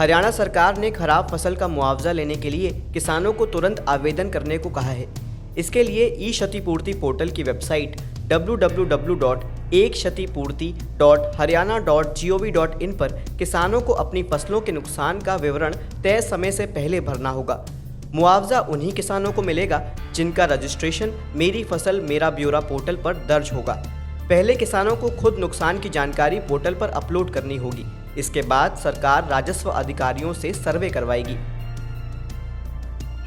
हरियाणा सरकार ने खराब फसल का मुआवजा लेने के लिए किसानों को तुरंत आवेदन करने को कहा है। इसके लिए ई क्षतिपूर्ति पोर्टल की वेबसाइट www.ekshatipoorti.haryana.gov.in पर किसानों को अपनी फसलों के नुकसान का विवरण तय समय से पहले भरना होगा। मुआवजा उन्हीं किसानों को मिलेगा जिनका रजिस्ट्रेशन मेरी फसल मेरा ब्यौरा पोर्टल पर दर्ज होगा। पहले किसानों को खुद नुकसान की जानकारी पोर्टल पर अपलोड करनी होगी। इसके बाद सरकार राजस्व अधिकारियों से सर्वे करवाएगी।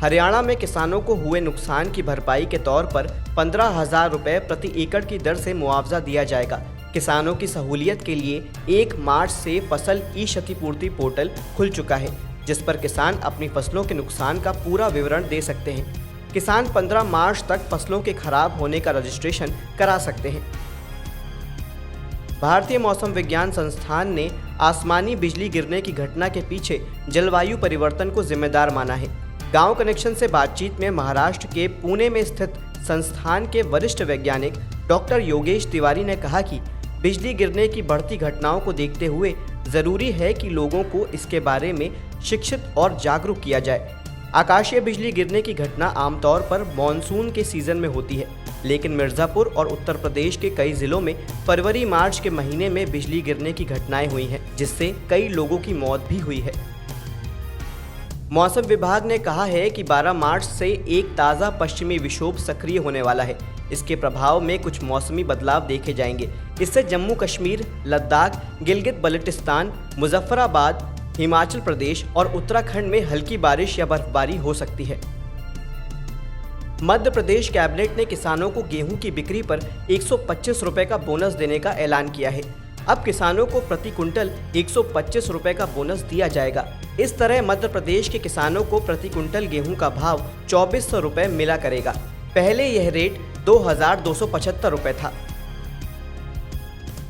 हरियाणा में किसानों को हुए नुकसान की भरपाई के तौर पर 15,000 रुपये प्रति एकड़ की दर से मुआवजा दिया जाएगा। किसानों की सहूलियत के लिए 1 मार्च से फसल ई क्षतिपूर्ति पोर्टल खुल चुका है, जिस पर किसान अपनी फसलों के नुकसान का पूरा विवरण दे सकते हैं। किसान 15 मार्च तक फसलों के खराब होने का रजिस्ट्रेशन करा सकते हैं। भारतीय मौसम विज्ञान संस्थान ने आसमानी बिजली गिरने की घटना के पीछे जलवायु परिवर्तन को जिम्मेदार माना है। गांव कनेक्शन से बातचीत में महाराष्ट्र के पुणे में स्थित संस्थान के वरिष्ठ वैज्ञानिक डॉक्टर योगेश तिवारी ने कहा कि बिजली गिरने की बढ़ती घटनाओं को देखते हुए जरूरी है कि लोगों को इसके बारे में शिक्षित और जागरूक किया जाए। आकाशीय बिजली गिरने की घटना आमतौर पर मॉनसून के सीजन में होती है, लेकिन मिर्ज़ापुर और उत्तर प्रदेश के कई जिलों में फरवरी मार्च के महीने में बिजली गिरने की घटनाएं हुई हैं, जिससे कई लोगों की मौत भी हुई है। मौसम विभाग ने कहा है कि 12 मार्च से एक ताज़ा पश्चिमी विक्षोभ सक्रिय होने वाला है। इसके प्रभाव में कुछ मौसमी बदलाव देखे जाएंगे। इससे जम्मू कश्मीर, लद्दाख, गिलगित बल्टिस्तान, मुजफ्फराबाद, हिमाचल प्रदेश और उत्तराखंड में हल्की बारिश या बर्फबारी हो सकती है। मध्य प्रदेश कैबिनेट ने किसानों को गेहूं की बिक्री पर 125 रुपये का बोनस देने का ऐलान किया है। अब किसानों को प्रति कुंटल 125 रुपये का बोनस दिया जाएगा। इस तरह मध्य प्रदेश के किसानों को प्रति कुंटल गेहूं का भाव 2400 रुपये मिला करेगा। पहले यह रेट 2275 रुपये था।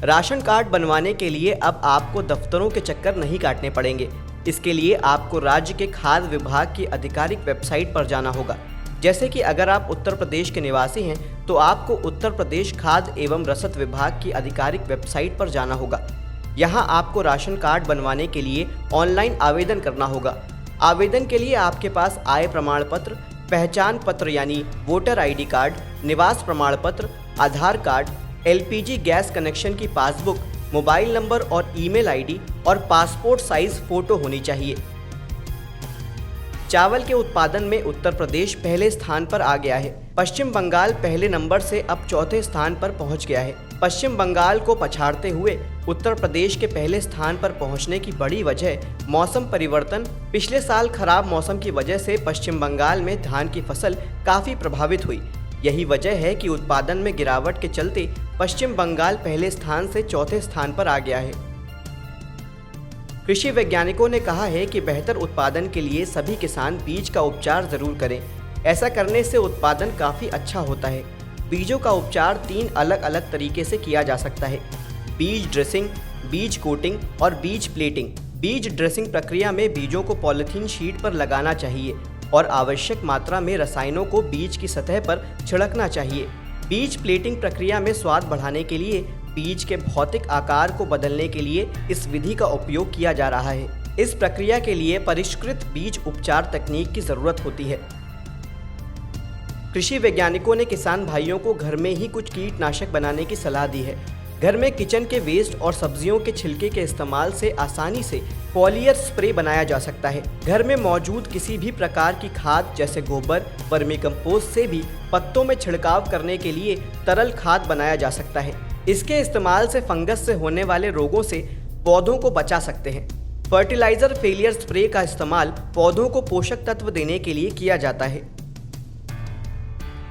राशन कार्ड बनवाने के लिए अब आपको दफ्तरों के चक्कर नहीं काटने पड़ेंगे। इसके लिए आपको राज्य के खाद्य विभाग की आधिकारिक वेबसाइट पर जाना होगा। जैसे कि अगर आप उत्तर प्रदेश के निवासी हैं तो आपको उत्तर प्रदेश खाद्य एवं रसद विभाग की आधिकारिक वेबसाइट पर जाना होगा। यहां आपको राशन कार्ड बनवाने के लिए ऑनलाइन आवेदन करना होगा। आवेदन के लिए आपके पास आय प्रमाण पत्र, पहचान पत्र यानी वोटर ID कार्ड, निवास प्रमाण पत्र, आधार कार्ड, LPG गैस कनेक्शन की पासबुक, मोबाइल नंबर और ईमेल ID और पासपोर्ट साइज फोटो होनी चाहिए। चावल के उत्पादन में उत्तर प्रदेश पहले स्थान पर आ गया है। पश्चिम बंगाल पहले नंबर से अब चौथे स्थान पर पहुंच गया है। पश्चिम बंगाल को पछाड़ते हुए उत्तर प्रदेश के पहले स्थान पर पहुंचने की बड़ी वजह मौसम परिवर्तन। पिछले साल खराब मौसम की वजह से पश्चिम बंगाल में धान की फसल काफ़ी प्रभावित हुई। यही वजह है कि उत्पादन में गिरावट के चलते पश्चिम बंगाल पहले स्थान से चौथे स्थान पर आ गया है। कृषि वैज्ञानिकों ने कहा है कि बेहतर उत्पादन के लिए सभी किसान बीज का उपचार जरूर करें। ऐसा करने से उत्पादन काफ़ी अच्छा होता है। बीजों का उपचार 3 अलग अलग तरीके से किया जा सकता है: बीज ड्रेसिंग, बीज कोटिंग और बीज प्लेटिंग। बीज ड्रेसिंग प्रक्रिया में बीजों को पॉलीथीन शीट पर लगाना चाहिए और आवश्यक मात्रा में रसायनों को बीज की सतह पर छिड़कना चाहिए। बीज प्लेटिंग प्रक्रिया में स्वाद बढ़ाने के लिए बीज के भौतिक आकार को बदलने के लिए इस विधि का उपयोग किया जा रहा है। इस प्रक्रिया के लिए परिष्कृत बीज उपचार तकनीक की जरूरत होती है। कृषि वैज्ञानिकों ने किसान भाइयों को घर में ही कुछ कीटनाशक बनाने की सलाह दी है। घर में किचन के वेस्ट और सब्जियों के छिलके के इस्तेमाल से आसानी से फॉलियर स्प्रे बनाया जा सकता है। घर में मौजूद किसी भी प्रकार की खाद जैसे गोबर, वर्मी कंपोस्ट से भी पत्तों में छिड़काव करने के लिए तरल खाद बनाया जा सकता है। इसके इस्तेमाल से फंगस से होने वाले रोगों से पौधों को बचा सकते हैं। फर्टिलाइजर फेलियर स्प्रे का इस्तेमाल पौधों को पोषक तत्व देने के लिए किया जाता है।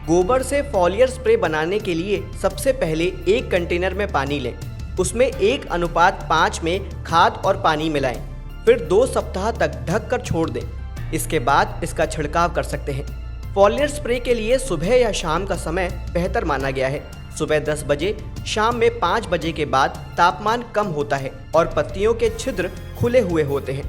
गोबर से फॉलियर स्प्रे बनाने के लिए सबसे पहले एक कंटेनर में पानी लें, उसमें 1:5 में खाद और पानी मिलाएं, फिर 2 सप्ताह तक ढक कर छोड़ दें। इसके बाद इसका छिड़काव कर सकते हैं। फॉलियर स्प्रे के लिए सुबह या शाम का समय बेहतर माना गया है। सुबह 10 बजे, शाम में 5 बजे के बाद तापमान कम होता है और पत्तियों के छिद्र खुले हुए होते हैं।